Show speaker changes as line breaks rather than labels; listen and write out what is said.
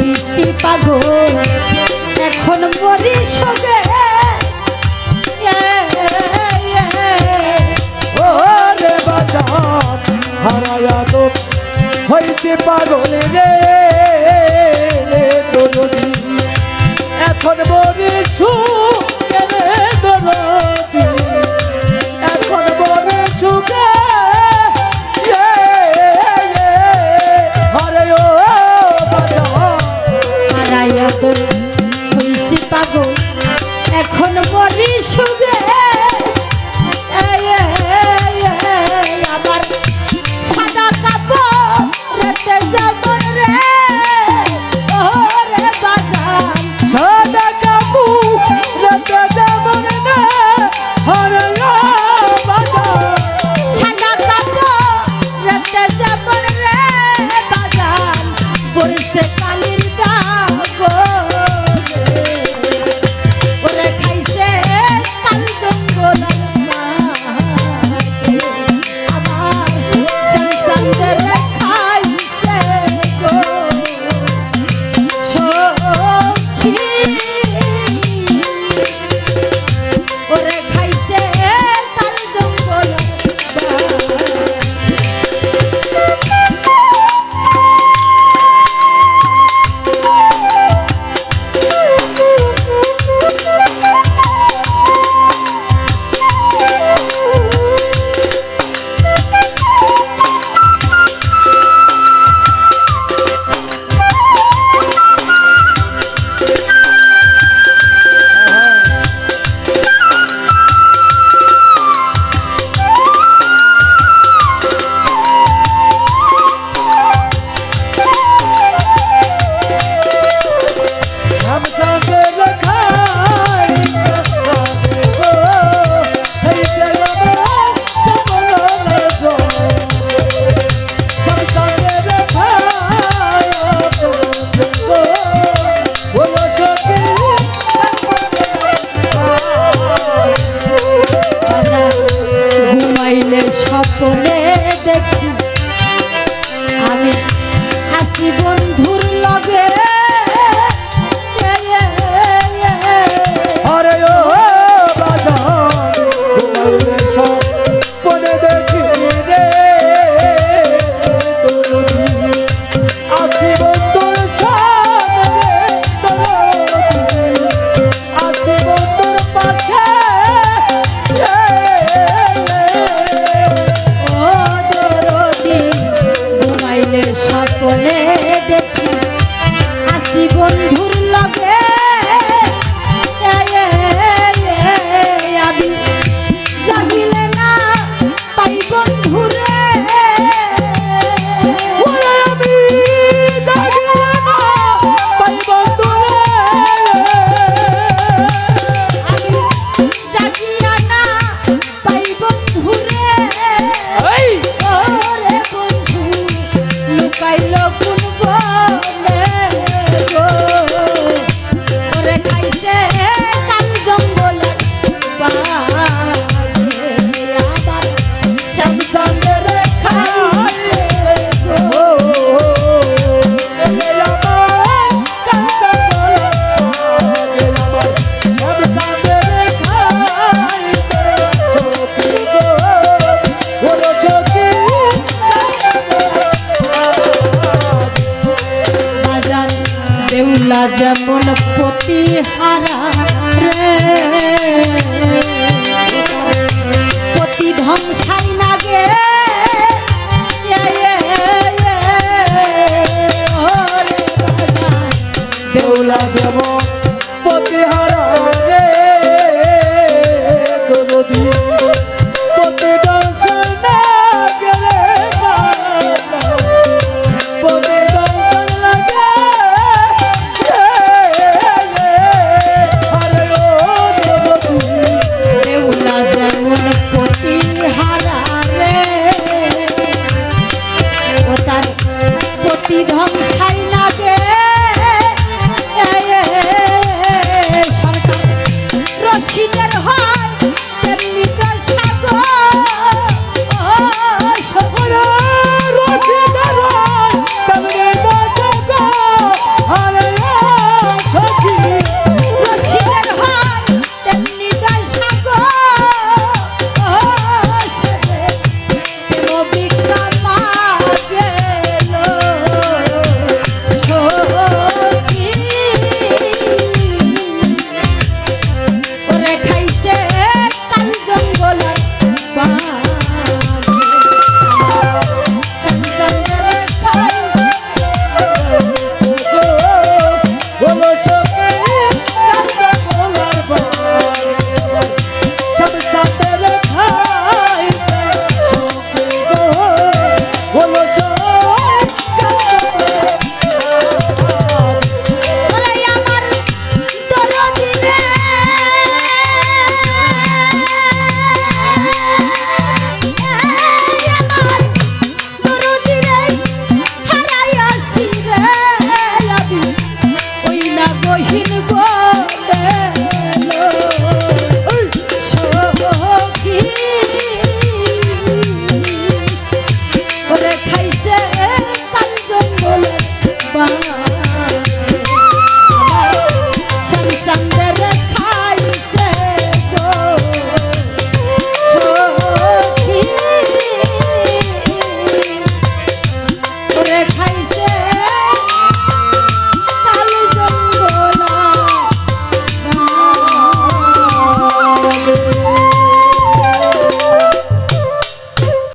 হইছি পাগল এখন মরি সঙ্গে
ওরে বাজান হারায়া তো হইছে পাগল রে দরদি এখন মরি সুখে রে দরদি এখন মরি সুখে হরে ও বাজান
হারাইয়া তোর হইছি পাগল এখন মরি সঙ্গে আমার সাদা কাপড় রাতে যেমন রে ওরে বাজান
সাদা কাপড় রাতে যেমন রে হরে ও বাজান
সাদা কাপড় রাতে যেমন রে বাজান পড়ছে কালির দাগ ওরে খাইছে কাল জঙ্গল আমার সংসার খাইছে গো সখী ওরে খাইছে কাল জঙ্গল ঘুমাইলে স্বপ্নে দেখি আমি হাসি বন্ধুর লগে
হরে ও বাজান ঘুমাইলে স্বপ্নে দেখি রে দরদি আসি বন্ধুর সামনে দরদি আসি বন্ধুর পাশে
ও দরদি ঘুমাইলে স্বপ্নে দেখি হাসি বন্ধুর লগে আমি জাগিলে না পাই বন্ধুরে
ওরে আমি জাগিলে না পাই বন্ধুরে
আমি জাগিয়া না পাই বন্ধুরে
এই
ওরে বন্ধু লুকাইল কোন বনে গো ওরে খাইছে কাল জঙ্গল বাঘে আবার শ্যামসাঙ্গের খাইছে গো বাজান বেউলা যেমন পতি হারা রে পতি ধ্বংসাই নাগে
দেউলা যেমন পতিহারা রে দরদি পতি দর্শন না গেলে পতি দর্শন লাগে হরে
কামাগে